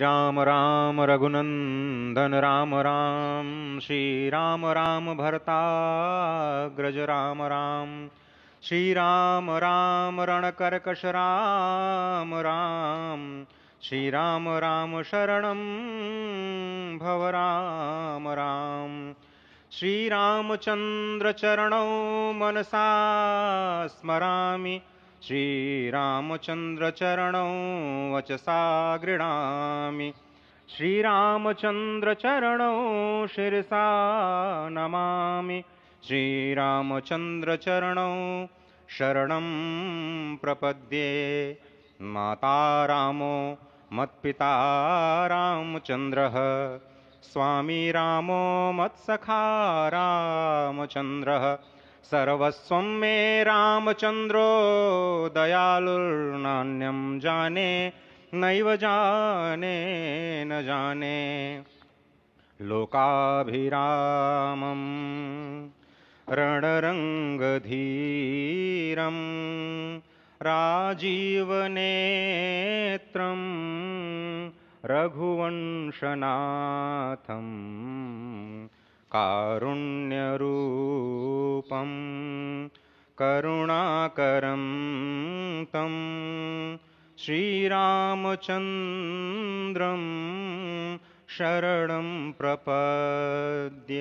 राम राम रघुनंदन राम राम, श्री राम राम भरताग्रज राम राम, श्री राम राम रणकर्कश राम राम, श्री राम राम शरणं भव राम राम। श्रीरामचंद्र चरणौ मनसा स्मरामि, श्रीरामचंद्र चरणौ वचसा गृह्णामि, श्रीरामचंद्र चरणौ शिरसा नमामि, श्रीरामचंद्र चरणौ शरणं प्रपद्ये। माता रामो मत्पिता रामचंद्रः, स्वामी रामो मत्सखा रामचंद्रः, सर्वस्वं मे रामचंद्रो दयालुर्नान्यं जाने नैव जाने न जाने। लोकाभिरामं रणरङ्गधीरं राजीवनेत्रं रघुवंशनाथं, कारुण्यरूपं करुणाकरं तं श्रीरामचन्द्रं शरणं प्रपद्ये।